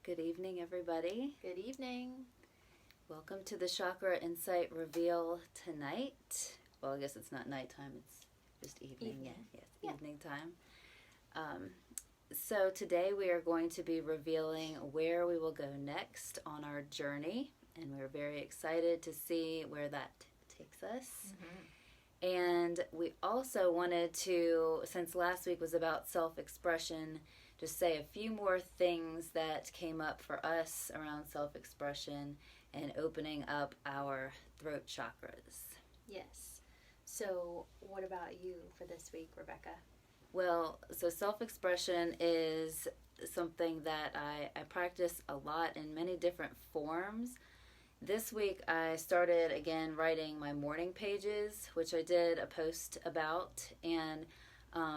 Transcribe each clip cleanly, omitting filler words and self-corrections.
Good evening, everybody. Good evening. Welcome to the Chakra Insight Reveal tonight. Well, I guess it's not nighttime, it's just evening. Yeah. Evening time. So today we are going to be revealing where we will go next on our journey, and we're very excited to see where that takes us. And we also wanted to, since last week was about self-expression, just say a few more things that came up for us around self-expression and opening up our throat chakras. Yes. So what about you for this week, Rebecca? Well, so self-expression is something that I practice a lot in many different forms. This week I started again writing my morning pages, which I did a post about, and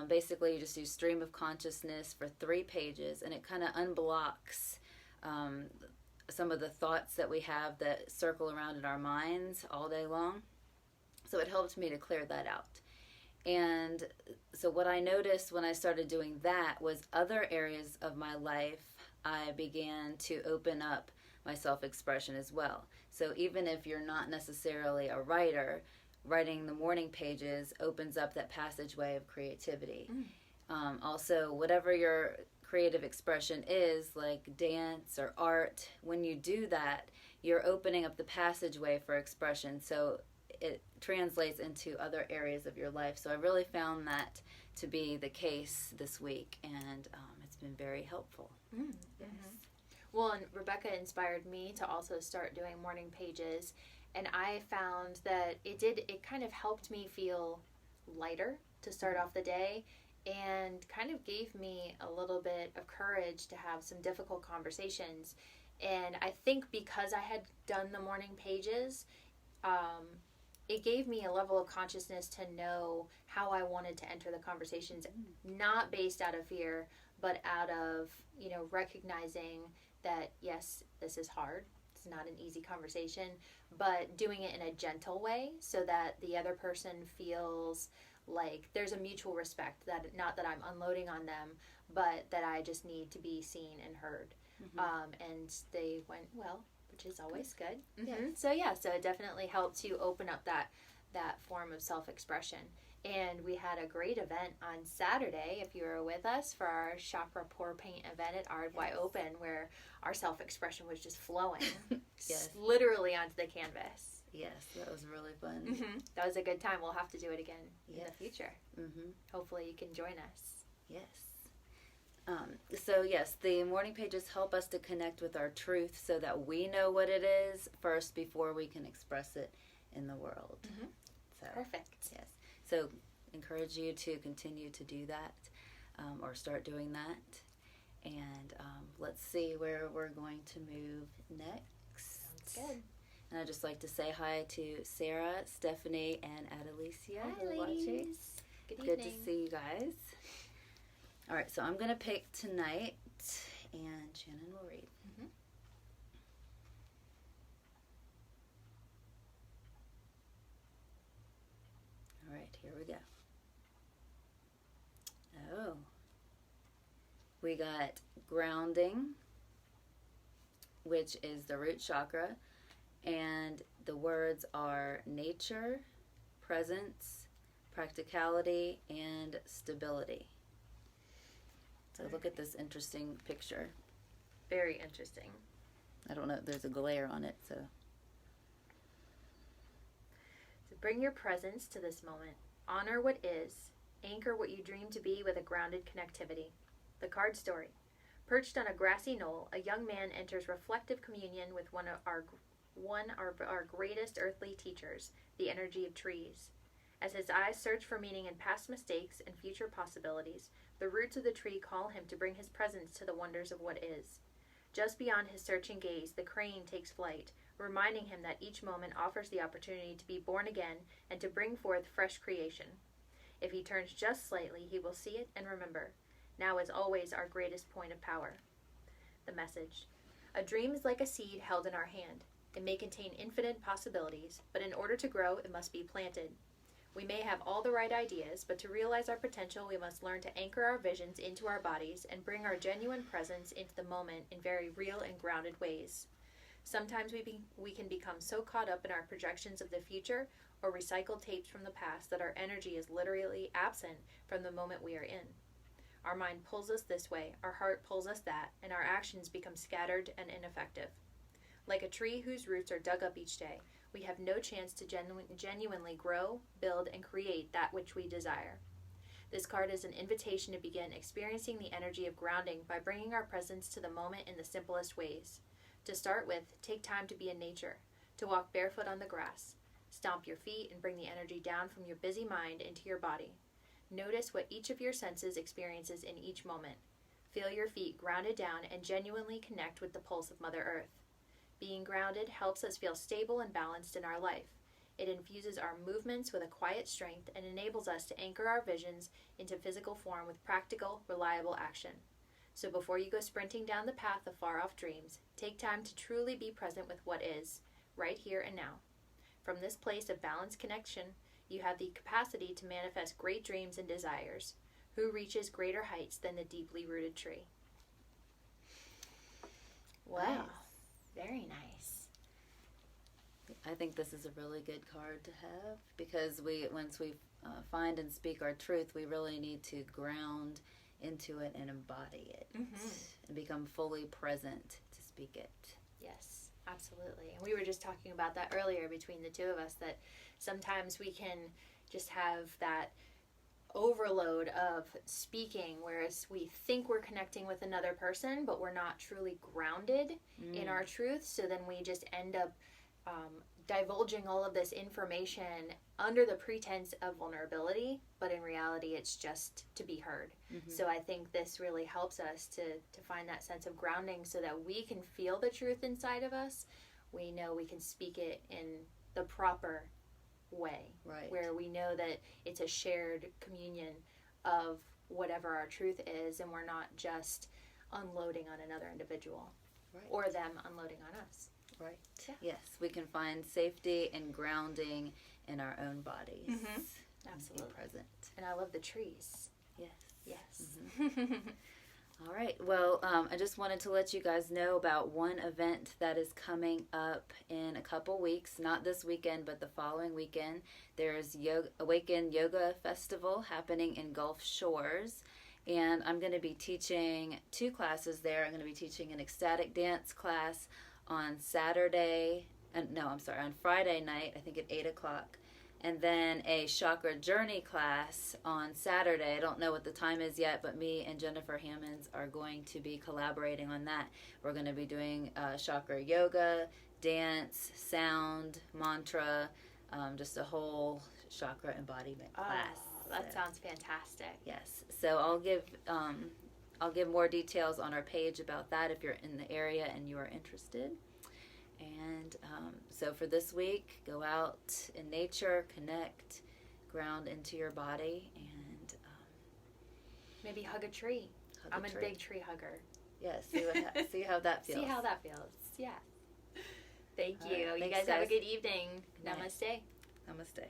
basically you just do stream of consciousness for 3 pages, and it kind of unblocks some of the thoughts that we have that circle around in our minds all day long. So it helped me to clear that out. And so what I noticed when I started doing that was other areas of my life I began to open up my self-expression as well. So even if you're not necessarily a writer, writing the morning pages opens up that passageway of creativity. Also, whatever your creative expression is, like dance or art, when you do that, you're opening up the passageway for expression. So it translates into other areas of your life. So I really found that to be the case this week, and it's been very helpful. Yes. Well, and Rebecca inspired me to also start doing morning pages, and I found that it kind of helped me feel lighter to start off the day, and kind of gave me a little bit of courage to have some difficult conversations. And I think because I had done the morning pages, it gave me a level of consciousness to know how I wanted to enter the conversations, not based out of fear, but out of, recognizing that, yes, this is hard. It's not an easy conversation, but doing it in a gentle way so that the other person feels like there's a mutual respect, that not that I'm unloading on them, but that I just need to be seen and heard. And they went well, which is always good. So it definitely helped to open up that form of self-expression. And we had a great event on Saturday, if you were with us, for our Chakra Pour Paint event at RY Open, where our self-expression was just flowing literally onto the canvas. Yes, that was really fun. That was a good time. We'll have to do it again in the future. Hopefully you can join us. Yes. So yes, the morning pages help us to connect with our truth so that we know what it is first before we can express it in the world. So, perfect. Yes. So encourage you to continue to do that, or start doing that. And let's see where we're going to move next. Sounds good. And I'd just like to say hi to Sarah, Stephanie, and Adelicia who are watching. Good evening. Good to see you guys. All right, so I'm going to pick tonight, and Shannon will read. All right, here we go. Oh. We got grounding, which is the root chakra, and the words are nature, presence, practicality, and stability. So look at this interesting picture. Very interesting. I don't know, there's a glare on it, so. So bring your presence to this moment. Honor what is. Anchor what you dream to be with a grounded connectivity. The card story. Perched on a grassy knoll, a young man enters reflective communion with one of our greatest earthly teachers, the energy of trees. As his eyes search for meaning in past mistakes and future possibilities, the roots of the tree call him to bring his presence to the wonders of what is. Just beyond his searching gaze, the crane takes flight, reminding him that each moment offers the opportunity to be born again and to bring forth fresh creation. If he turns just slightly, he will see it and remember. Now is always our greatest point of power. The message. A dream is like a seed held in our hand. It may contain infinite possibilities, but in order to grow, it must be planted. We may have all the right ideas, but to realize our potential, we must learn to anchor our visions into our bodies and bring our genuine presence into the moment in very real and grounded ways. Sometimes we can become so caught up in our projections of the future or recycled tapes from the past that our energy is literally absent from the moment we are in. Our mind pulls us this way, our heart pulls us that, and our actions become scattered and ineffective. Like a tree whose roots are dug up each day, we have no chance to genuinely grow, build, and create that which we desire. This card is an invitation to begin experiencing the energy of grounding by bringing our presence to the moment in the simplest ways. To start with, take time to be in nature, to walk barefoot on the grass. Stomp your feet and bring the energy down from your busy mind into your body. Notice what each of your senses experiences in each moment. Feel your feet grounded down and genuinely connect with the pulse of Mother Earth. Being grounded helps us feel stable and balanced in our life. It infuses our movements with a quiet strength and enables us to anchor our visions into physical form with practical, reliable action. So before you go sprinting down the path of far-off dreams, take time to truly be present with what is, right here and now. From this place of balanced connection, you have the capacity to manifest great dreams and desires. Who reaches greater heights than the deeply rooted tree? Wow. Nice. Very nice. I think this is a really good card to have because once we find and speak our truth, we really need to ground into it and embody it and become fully present to speak it. Yes, absolutely. And we were just talking about that earlier between the two of us, that sometimes we can just have that overload of speaking, whereas we think we're connecting with another person, but we're not truly grounded in our truth. So then we just end up divulging all of this information under the pretense of vulnerability, but in reality it's just to be heard. So I think this really helps us to find that sense of grounding so that we can feel the truth inside of us. We know we can speak it in the proper way, right, where we know that it's a shared communion of whatever our truth is, and we're not just unloading on another individual, right, or them unloading on us. Right. Yeah. Yes, we can find safety and grounding in our own bodies. Absolutely. Be present. And I love the trees. Yes. All right. Well, I just wanted to let you guys know about one event that is coming up in a couple weeks. Not this weekend, but the following weekend. There's Awaken Yoga Festival happening in Gulf Shores. And I'm going to be teaching 2 classes there. I'm going to be teaching an ecstatic dance class on Friday night, I think at 8 o'clock. And then a chakra journey class on Saturday. I don't know what the time is yet, but me and Jennifer Hammonds are going to be collaborating on that. We're going to be doing chakra yoga, dance, sound, mantra, just a whole chakra embodiment class. That sounds fantastic. Yes. So I'll give more details on our page about that if you're in the area and you are interested. And so for this week, go out in nature, connect, ground into your body, and maybe hug a tree. I'm a big tree hugger. Yes, see how that feels. See how that feels. Yeah. Thank you. Right, you guys have a good evening. Namaste. Namaste.